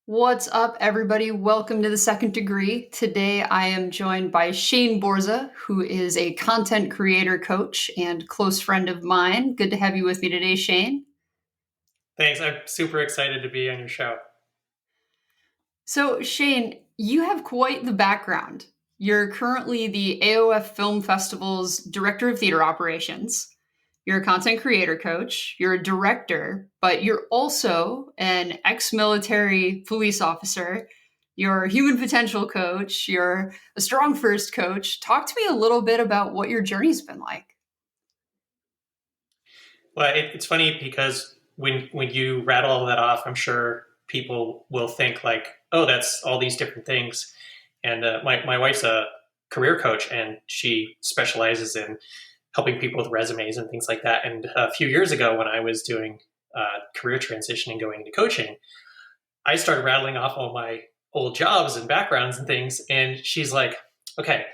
What's up, everybody? Welcome to the Second Degree. Today I am joined by Shane Borza, who is a content creator coach and close friend of mine. Good to have you with me today, Shane. Thanks. I'm super excited to be on your show. So, Shane, you have quite the background. You're currently the AOF Film Festival's Director of Theater Operations. You're a content creator coach, you're a director, but you're also an ex military police officer. You're a human potential coach, you're a strong first coach. Talk to me a little bit about what your journey's been like. Well, it's funny because when you rattle all that off, I'm sure people will think like, oh, that's all these different things. And my wife's a career coach, and she specializes in helping people with resumes and things like that. And a few years ago, when I was doing career transition and going into coaching, I started rattling off all my old jobs and backgrounds and things. And she's like, okay,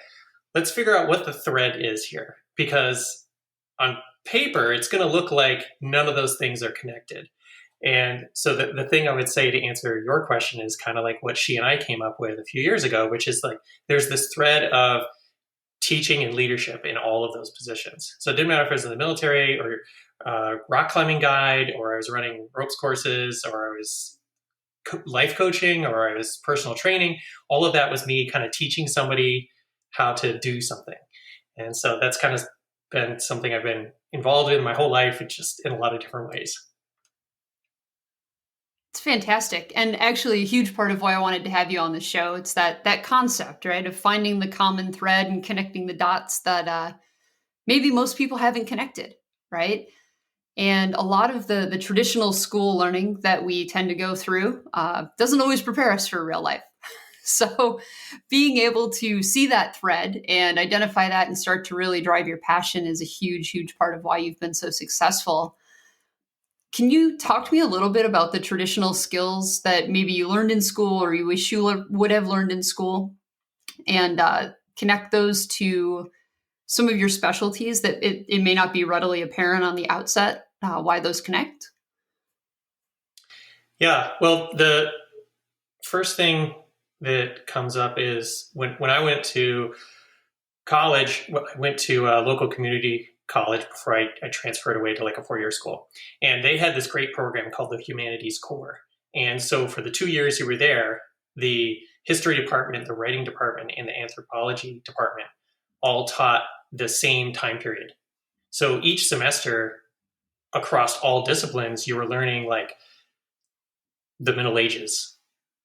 let's figure out what the thread is here. Because on paper, it's going to look like none of those things are connected. And so the thing I would say to answer your question is kind of like what she and I came up with a few years ago, which is like there's this thread of teaching and leadership in all of those positions. So it didn't matter if I was in the military or rock climbing guide, or I was running ropes courses, or I was life coaching, or I was personal training. All of that was me kind of teaching somebody how to do something. And so that's kind of been something I've been involved in my whole life, it's just in a lot of different ways. It's fantastic. And actually a huge part of why I wanted to have you on the show. It's that concept, right, of finding the common thread and connecting the dots that maybe most people haven't connected, right? And a lot of the traditional school learning that we tend to go through doesn't always prepare us for real life. So being able to see that thread and identify that and start to really drive your passion is a huge, huge part of why you've been so successful. Can you talk to me a little bit about the traditional skills that maybe you learned in school or you wish you would have learned in school, and connect those to some of your specialties that it may not be readily apparent on the outset why those connect? Yeah. Well, the first thing that comes up is when I went to college, I went to a local community college before I transferred away to like a 4-year school. And they had this great program called the Humanities Core. And so for the 2 years you were there, the history department, the writing department, and the anthropology department all taught the same time period. So each semester across all disciplines, you were learning like the Middle Ages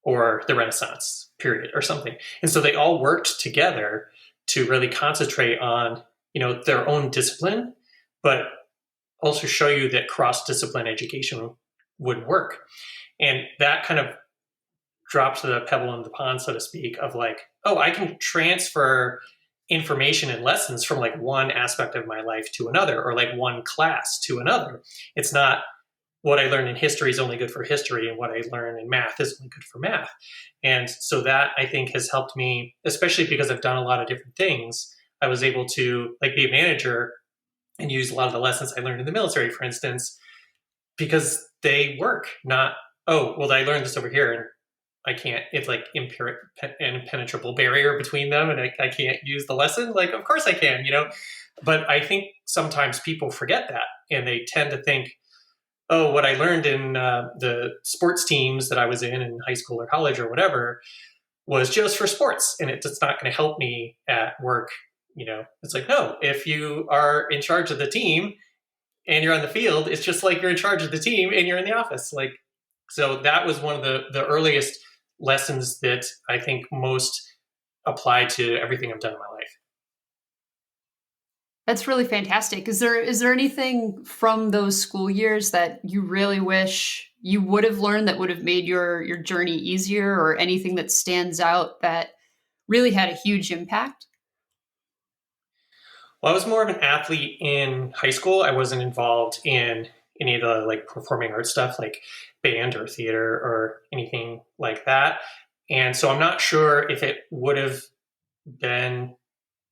or the Renaissance period or something. And so they all worked together to really concentrate on, their own discipline, but also show you that cross-discipline education would work. And that kind of dropped the pebble in the pond, so to speak, of like, oh, I can transfer information and lessons from like one aspect of my life to another, or like one class to another. It's not what I learned in history is only good for history, and what I learn in math is only good for math. And so that I think has helped me, especially because I've done a lot of different things. I was able to like be a manager and use a lot of the lessons I learned in the military, for instance, because they work. Not, oh, well, I learned this over here and I can't, it's like impenetrable barrier between them, and I can't use the lesson. Like, of course I can, but I think sometimes people forget that, and they tend to think, oh, what I learned in the sports teams that I was in high school or college or whatever was just for sports, and it's not going to help me at work. It's like, no, if you are in charge of the team and you're on the field, it's just like you're in charge of the team and you're in the office. Like, so that was one of the earliest lessons that I think most apply to everything I've done in my life. That's really fantastic. Is there anything from those school years that you really wish you would have learned that would have made your journey easier, or anything that stands out that really had a huge impact? Well, I was more of an athlete in high school. I wasn't involved in any of the like performing arts stuff like band or theater or anything like that. And so I'm not sure if it would have been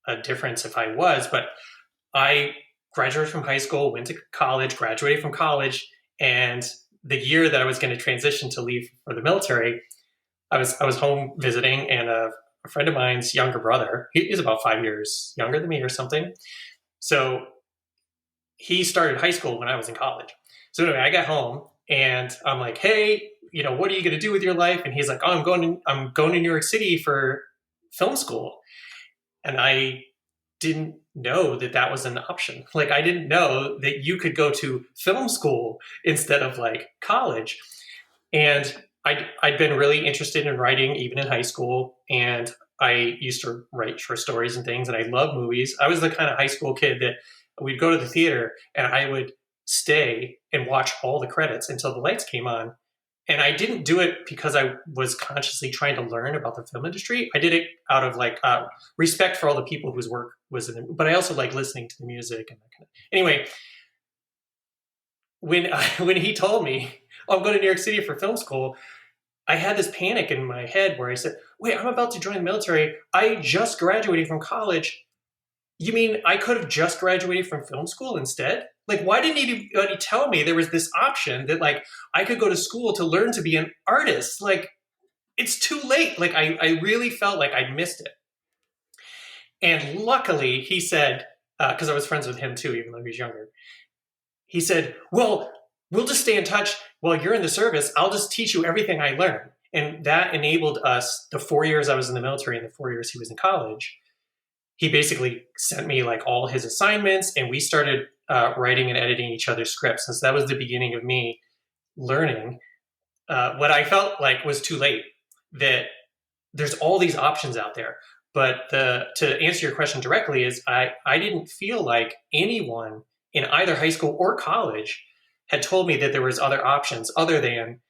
a difference if I was, but I graduated from high school, went to college, graduated from college, and the year that I was going to transition to leave for the military, I was home visiting, and a friend of mine's younger brother, he is about 5 years younger than me or something. So he started high school when I was in college. So anyway, I got home and I'm like, hey, what are you going to do with your life? And he's like, oh, I'm going to New York City for film school. And I didn't know that that was an option. Like, I didn't know that you could go to film school instead of like college. And I'd been really interested in writing even in high school. And I used to write short stories and things. And I love movies. I was the kind of high school kid that we'd go to the theater and I would stay and watch all the credits until the lights came on. And I didn't do it because I was consciously trying to learn about the film industry. I did it out of like respect for all the people whose work was in it. But I also like listening to the music and that kind of. Anyway, when he told me, "Oh, I'm going to New York City for film school," I had this panic in my head where I said, "Wait, I'm about to join the military. I just graduated from college. You mean I could have just graduated from film school instead? Like, why didn't anybody tell me there was this option that like I could go to school to learn to be an artist? Like, it's too late." Like, I really felt like I'd missed it. And luckily he said, because I was friends with him too, even though he was younger, he said, well, we'll just stay in touch while you're in the service. I'll just teach you everything I learned. And that enabled us, the 4 years I was in the military and the 4 years he was in college, he basically sent me like all his assignments, and we started writing and editing each other's scripts. And so that was the beginning of me learning what I felt like was too late, that there's all these options out there. But to answer your question directly is I didn't feel like anyone in either high school or college had told me that there was other options other than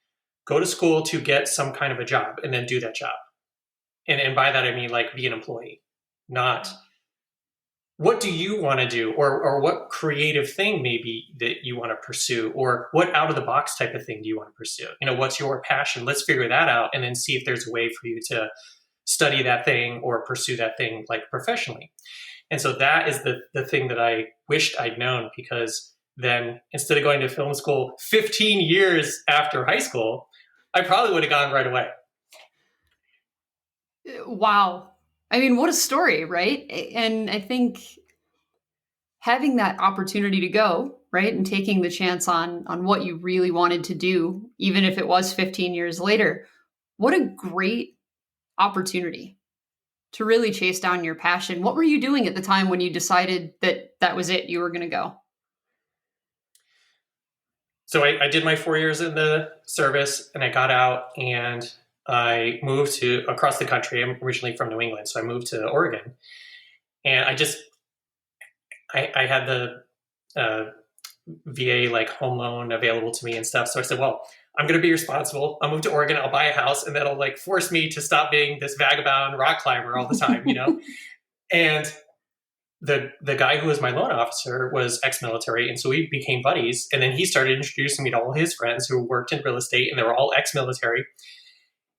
go to school to get some kind of a job and then do that job. And by that, I mean like be an employee, not what do you want to do, or what creative thing maybe that you want to pursue, or what out of the box type of thing do you want to pursue? What's your passion? Let's figure that out and then see if there's a way for you to study that thing or pursue that thing like professionally. And so that is the thing that I wished I'd known, because then instead of going to film school 15 years after high school, I probably would have gone right away. Wow. I mean, what a story, right? And I think having that opportunity to go, right, and taking the chance on what you really wanted to do, even if it was 15 years later, what a great opportunity to really chase down your passion. What were you doing at the time when you decided that that was it, you were going to go? So I did my 4 years in the service, and I got out and I moved to across the country. I'm originally from New England, so I moved to Oregon, and I had the VA like home loan available to me and stuff. So I said, well, I'm going to be responsible. I'll move to Oregon. I'll buy a house, and that'll like force me to stop being this vagabond rock climber all the time, And the guy who was my loan officer was ex-military, and so we became buddies. And then he started introducing me to all his friends who worked in real estate, and they were all ex-military.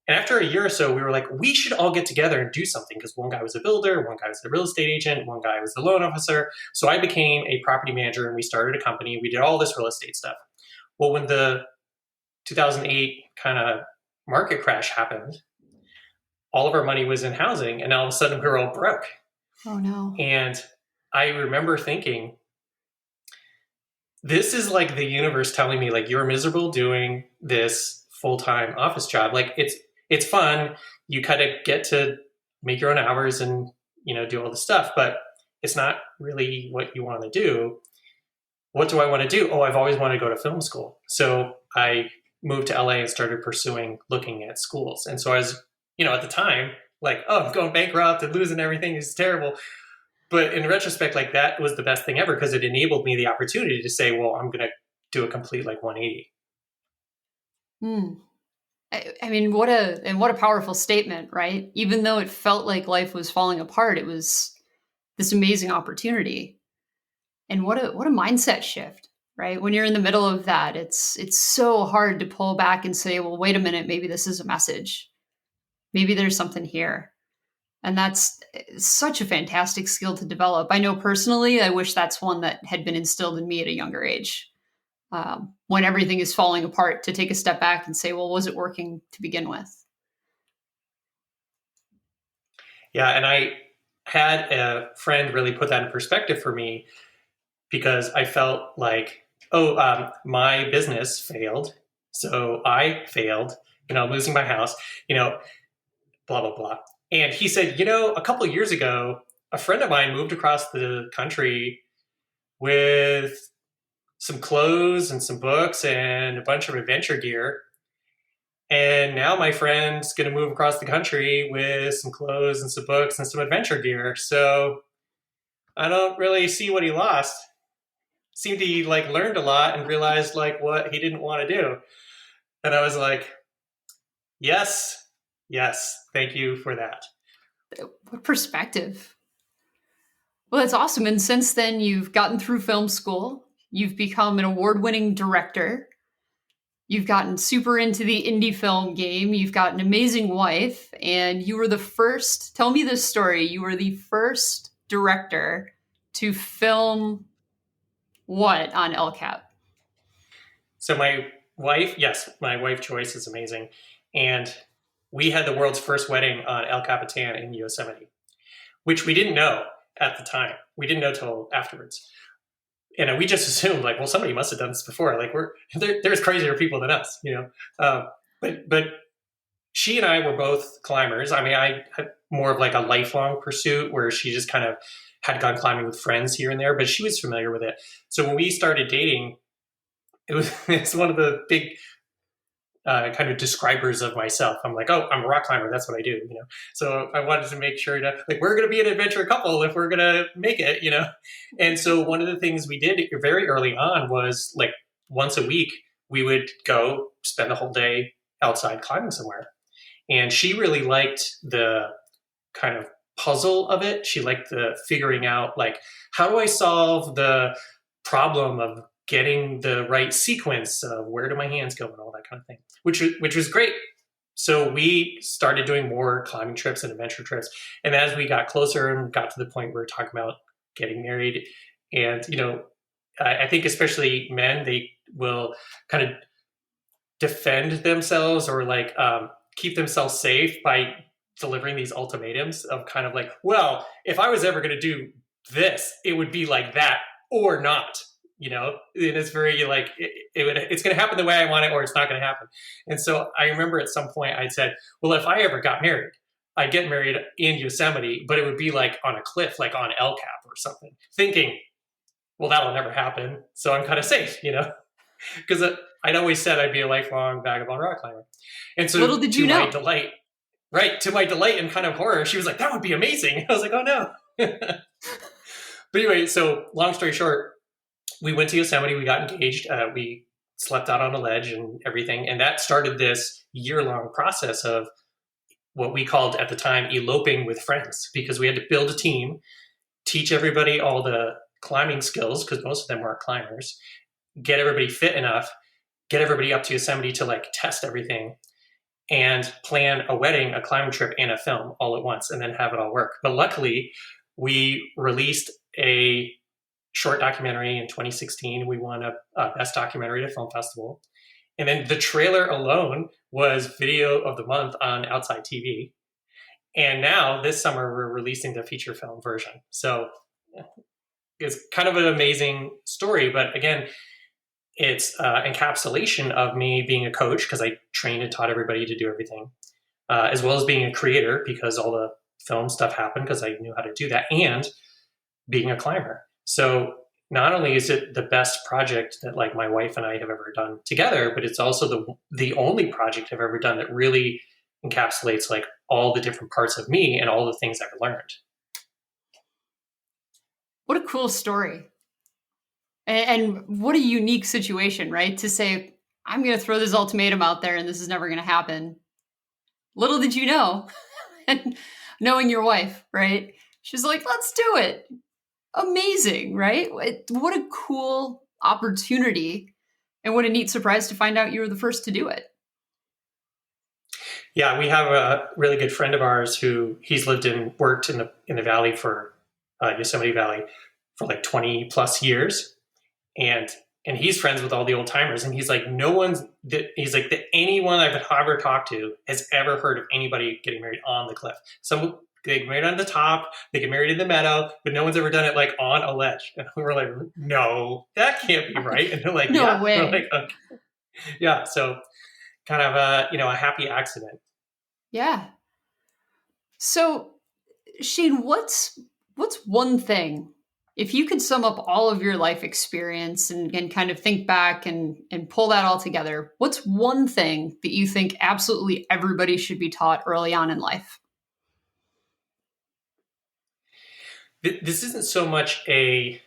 And after a year or so, we were like, we should all get together and do something, because one guy was a builder, one guy was a real estate agent, one guy was the loan officer. So I became a property manager, and we started a company. We did all this real estate stuff. Well, when the 2008 kind of market crash happened, all of our money was in housing, and all of a sudden we were all broke. Oh no. And I remember thinking, this is like the universe telling me, like, you're miserable doing this full-time office job. Like, it's fun. You kind of get to make your own hours and, do all the stuff, but it's not really what you want to do. What do I want to do? Oh, I've always wanted to go to film school. So I moved to LA and started looking at schools. And so I was, at the time, like, oh, I'm going bankrupt and losing everything. It's terrible. But in retrospect, like, that was the best thing ever, because it enabled me the opportunity to say, well, I'm going to do a complete like 180. I mean, what a powerful statement, right? Even though it felt like life was falling apart, it was this amazing opportunity. And what a mindset shift, right? When you're in the middle of that, it's so hard to pull back and say, well, wait a minute, maybe this is a message. Maybe there's something here. And that's such a fantastic skill to develop. I know personally, I wish that's one that had been instilled in me at a younger age. When everything is falling apart, to take a step back and say, well, was it working to begin with? Yeah, and I had a friend really put that in perspective for me because I felt like, oh, my business failed, so I failed. Losing my house. Blah blah blah. And he said, a couple of years ago, a friend of mine moved across the country with some clothes and some books and a bunch of adventure gear. And now my friend's going to move across the country with some clothes and some books and some adventure gear. So I don't really see what he lost. Seemed he learned a lot and realized what he didn't want to do. And I was like, yes, thank you for that. What perspective. Well, that's awesome. And since then, you've gotten through film school. You've become an award-winning director. You've gotten super into the indie film game. You've got an amazing wife. And you were the first, tell me this story, you were the first director to film what on LCAP? So my wife Joyce is amazing. And we had the world's first wedding on El Capitan in Yosemite, which we didn't know at the time. We didn't know till afterwards. And we just assumed somebody must have done this before. There's crazier people than us, but she and I were both climbers. I mean, I had more of a lifelong pursuit where she just kind of had gone climbing with friends here and there, but she was familiar with it. So when we started dating, it's one of the big kind of describers of myself. I'm like, oh, I'm a rock climber. That's what I do, So I wanted to make sure that we're going to be an adventure couple if we're going to make it, And so one of the things we did very early on was once a week, we would go spend the whole day outside climbing somewhere. And she really liked the kind of puzzle of it. She liked the figuring out how do I solve the problem of getting the right sequence of where do my hands go and all that kind of thing, which was great. So we started doing more climbing trips and adventure trips. And as we got closer and got to the point where we're talking about getting married, and, I think especially men, they will kind of defend themselves or keep themselves safe by delivering these ultimatums of kind of well, if I was ever going to do this, it would be like that or not. And it's very it's going to happen the way I want it, or it's not going to happen. And so I remember at some point I'd said, well, if I ever got married, I'd get married in Yosemite, but it would be on a cliff, on El Cap or something, thinking, well, that'll never happen. So I'm kind of safe, because I'd always said I'd be a lifelong vagabond rock climber. And so little did you know. To my delight and kind of horror, she was like, that would be amazing. I was like, oh no. But anyway, so long story short, we went to Yosemite, we got engaged, we slept out on a ledge and everything. And that started this year-long process of what we called at the time eloping with friends, because we had to build a team, teach everybody all the climbing skills, because most of them weren't climbers, get everybody fit enough, get everybody up to Yosemite to test everything, and plan a wedding, a climbing trip, and a film all at once, and then have it all work. But luckily, we released a short documentary in 2016. We won a Best Documentary at a film festival. And then the trailer alone was Video of the Month on Outside TV. And now this summer, we're releasing the feature film version. So it's kind of an amazing story. But again, it's encapsulation of me being a coach, because I trained and taught everybody to do everything, as well as being a creator, because all the film stuff happened because I knew how to do that, and being a climber. So not only is it the best project that my wife and I have ever done together, but it's also the only project I've ever done that really encapsulates all the different parts of me and all the things I've learned. What a cool story. And what a unique situation, right? To say, I'm going to throw this ultimatum out there and this is never going to happen. Little did you know, and knowing your wife, right? She's like, let's do it. Amazing, right? What a cool opportunity, and what a neat surprise to find out you were the first to do it. Yeah, we have a really good friend of ours who he's lived and worked in the valley for Yosemite Valley for 20 plus years, and he's friends with all the old timers, and he's like, anyone I've ever talked to has ever heard of anybody getting married on the cliff. Some they get married on the top, they get married in the meadow, but no one's ever done it like on a ledge. And we were like, no, that can't be right. And they're like, No yeah. way. We're like, okay. Yeah. So kind of a happy accident. Yeah. So Shane, what's one thing, if you could sum up all of your life experience and kind of think back and pull that all together, what's one thing that you think absolutely everybody should be taught early on in life? This isn't so much a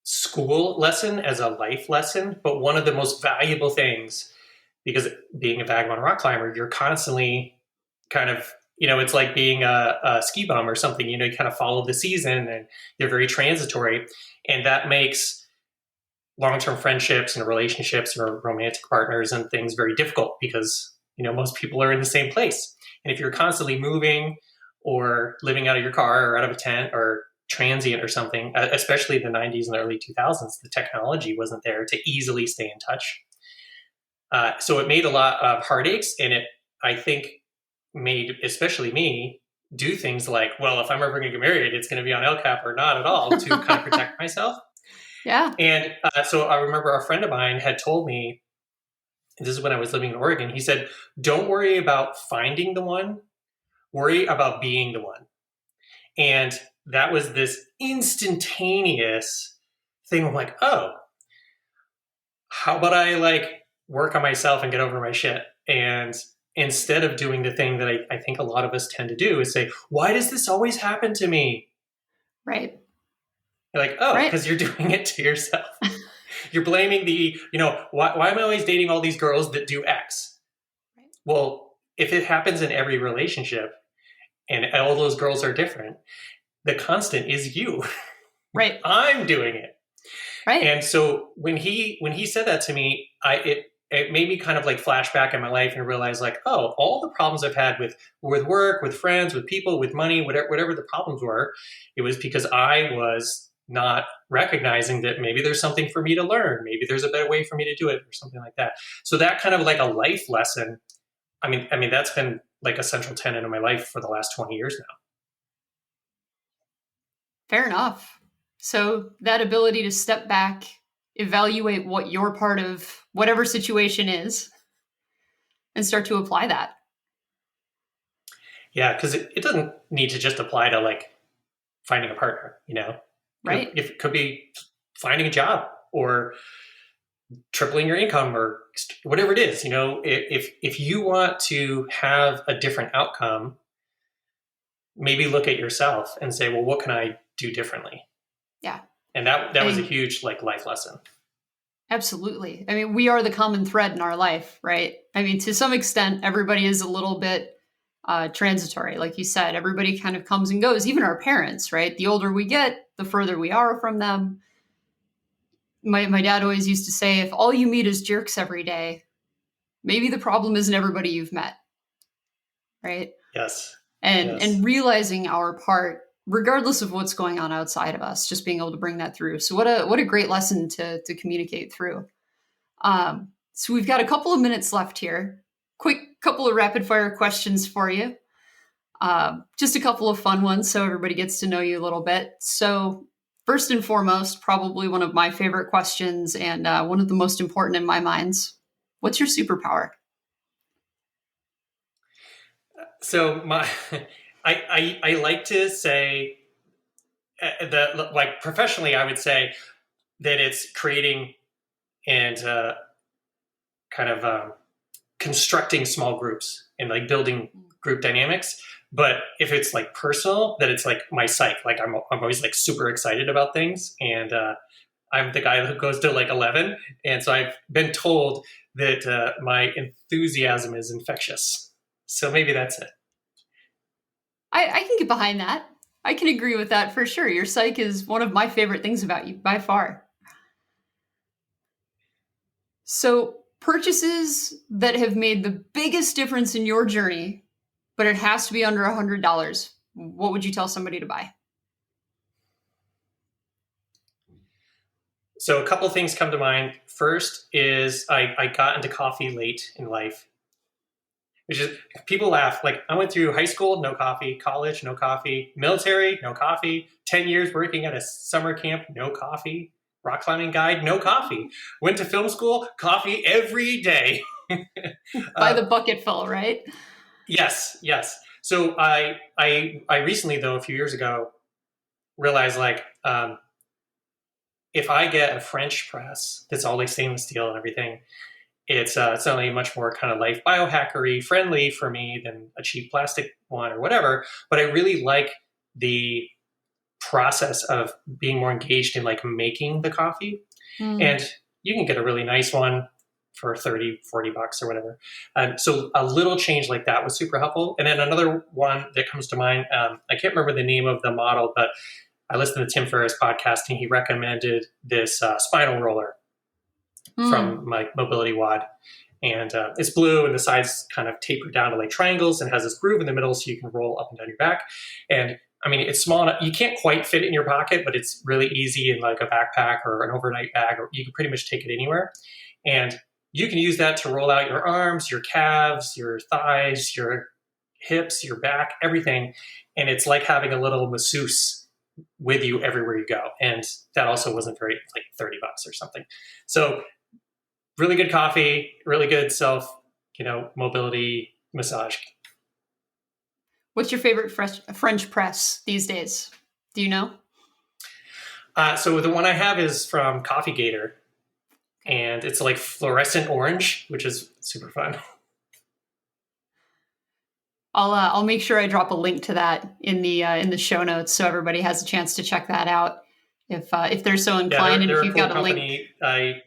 school lesson as a life lesson, but one of the most valuable things, because being a vagabond rock climber, you're constantly kind of, it's like being a ski bum or something. You kind of follow the season and they're very transitory. And that makes long-term friendships and relationships or romantic partners and things very difficult because, most people are in the same place. And if you're constantly moving or living out of your car or out of a tent or transient or something, especially in the 90s and the early 2000s, the technology wasn't there to easily stay in touch. So it made a lot of heartaches, and it, I think, made especially me do things like, well, if I'm ever going to get married, it's going to be on LCAP or not at all, to kind of protect myself. Yeah. And so I remember a friend of mine had told me, this is when I was living in Oregon, he said, don't worry about finding the one, worry about being the one. And that was this instantaneous thing. I'm like, oh, how about I work on myself and get over my shit? And instead of doing the thing that I think a lot of us tend to do is say, why does this always happen to me? Right. You're like, oh, because you're doing it to yourself. You're blaming why am I always dating all these girls that do X? Right. Well, if it happens in every relationship and all those girls are different, the constant is you. Right. I'm doing it. Right. And so when he said that to me, it made me kind of flash back in my life and realize oh, all the problems I've had with work, with friends, with people, with money, whatever the problems were, it was because I was not recognizing that maybe there's something for me to learn. Maybe there's a better way for me to do it or something like that. So that kind of a life lesson. I mean, that's been a central tenet of my life for the last 20 years now. Fair enough. So that ability to step back, evaluate what your part of whatever situation is, and start to apply that. Yeah, because it doesn't need to just apply to finding a partner, Right. If it could be finding a job or tripling your income or whatever it is, if you want to have a different outcome, maybe look at yourself and say, well, what can I do differently? Yeah. And that was a huge life lesson. Absolutely. I mean, we are the common thread in our life, right? I mean, to some extent, everybody is a little bit transitory. Like you said, everybody kind of comes and goes, even our parents, right? The older we get, the further we are from them. My dad always used to say, if all you meet is jerks every day, maybe the problem isn't everybody you've met, right? Yes. And realizing our part, regardless of what's going on outside of us, just being able to bring that through. So what a great lesson to communicate through. So we've got a couple of minutes left here. Quick couple of rapid fire questions for you. Just a couple of fun ones so everybody gets to know you a little bit. So first and foremost, probably one of my favorite questions and one of the most important in my minds. What's your superpower? So I like to say that professionally, I would say that it's creating and kind of constructing small groups and building group dynamics. But if it's personal, that it's my psych. I'm always super excited about things, and I'm the guy who goes to 11. And so I've been told that my enthusiasm is infectious. So maybe that's it. I can get behind that. I can agree with that for sure. Your psych is one of my favorite things about you, by far. So purchases that have made the biggest difference in your journey, but it has to be under $100. What would you tell somebody to buy? So a couple things come to mind. First is I got into coffee late in life. which is people laugh. Like I went through high school, no coffee, college, no coffee, military, no coffee, 10 years working at a summer camp, no coffee, rock climbing guide, no coffee. Went to film school, coffee every day. By the bucketful, right? Yes, yes. So I recently, though, a few years ago, realized like if I get a French press that's all like stainless steel and everything, it's certainly much more kind of like biohackery friendly for me than a cheap plastic one or whatever. But I really like the process of being more engaged in like making the coffee. And you can get a really nice one for 30, 40 bucks or whatever. So a little change like that was super helpful. And then another one that comes to mind, I can't remember the name of the model, but I listened to Tim Ferriss' podcast and he recommended this spinal roller from my Mobility Wad. And it's blue and the sides kind of taper down to like triangles and has this groove in the middle so you can roll up and down your back. And I mean, it's small enough. You can't quite fit it in your pocket, but it's really easy in like a backpack or an overnight bag, or you can pretty much take it anywhere. And you can use that to roll out your arms, your calves, your thighs, your hips, your back, everything. And it's like having a little masseuse with you everywhere you go. And that also wasn't very, like 30 bucks or something. So really good coffee, really good self, mobility massage. What's your favorite French press these days? Do you know? So the one I have is from Coffee Gator, and it's like fluorescent orange, which is super fun. I'll make sure I drop a link to that in the show notes so everybody has a chance to check that out if they're so inclined. They're and if you've a cool got company. a link.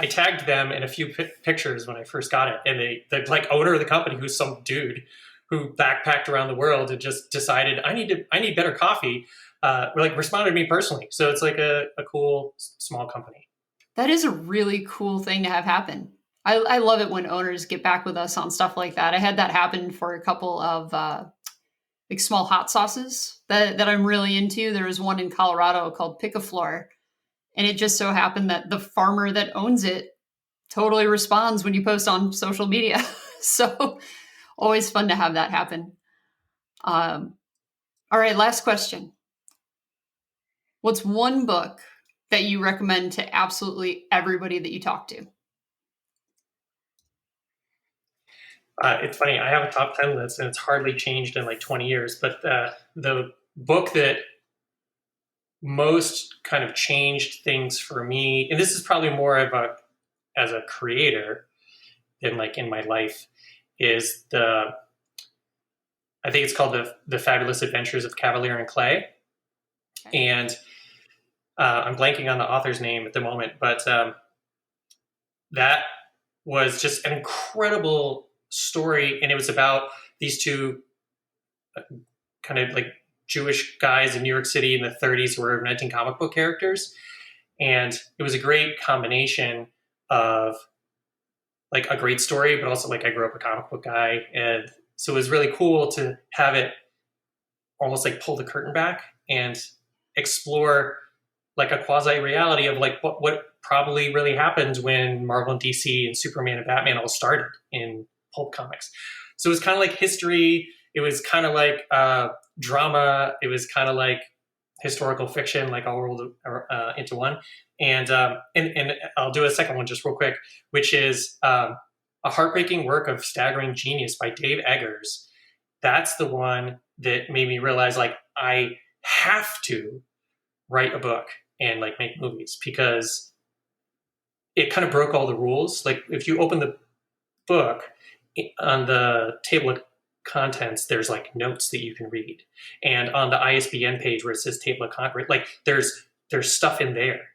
I tagged them in a few pictures when I first got it, and the like owner of the company, who's some dude who backpacked around the world and just decided I need better coffee. Responded to me personally, so it's like a cool small company. That is a really cool thing to have happen. I love it when owners get back with us on stuff like that. I had that happen for a couple of like small hot sauces that I'm really into. There was one in Colorado called Picaflor, and it just so happened that the farmer that owns it totally responds when you post on social media. So always fun to have that happen. All right, last question. What's one book that you recommend to absolutely everybody that you talk to? It's funny. I have a top 10 list, and it's hardly changed in like 20 years. But the book that most kind of changed things for me, and this is probably more of as a creator than like in my life, is I think it's called the Fabulous Adventures of Kavalier and Clay. And I'm blanking on the author's name at the moment, but that was just an incredible story. And it was about these two kind of like Jewish guys in New York City in the 30s who were inventing comic book characters. And it was a great combination of like a great story, but also like I grew up a comic book guy. And so it was really cool to have it almost like pull the curtain back and explore like a quasi reality of like what probably really happened when Marvel and DC and Superman and Batman all started in pulp comics. So it was kind of like history. It was kind of like drama. It was kind of like historical fiction, like all rolled into one. And I'll do a second one just real quick, which is a heartbreaking work of staggering genius by Dave Eggers. That's the one that made me realize like I have to write a book and like make movies, because it kind of broke all the rules. Like if you open the book, on the table of contents, there's like notes that you can read. And on the ISBN page where it says table of contents, like there's stuff in there.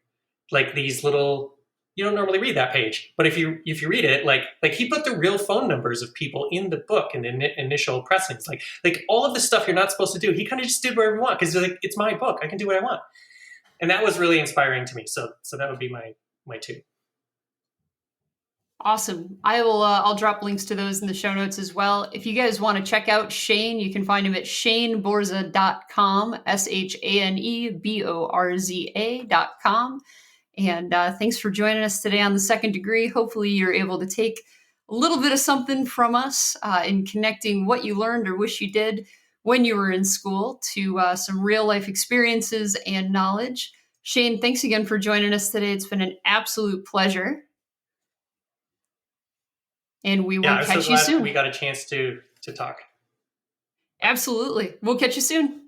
Like these little, you don't normally read that page, but if you read it, like he put the real phone numbers of people in the book in the initial pressings, like all of the stuff you're not supposed to do. He kind of just did whatever he want, because like it's my book, I can do what I want, and that was really inspiring to me. So that would be my two. Awesome. I'll drop links to those in the show notes as well. If you guys want to check out Shane, you can find him at shaneborza.com, ShaneBorza.com. And thanks for joining us today on The Second Degree. Hopefully you're able to take a little bit of something from us in connecting what you learned or wish you did when you were in school to some real life experiences and knowledge. Shane, thanks again for joining us today. It's been an absolute pleasure. And we Yeah, will I'm so catch you glad soon. we got a chance to talk. Absolutely. We'll catch you soon.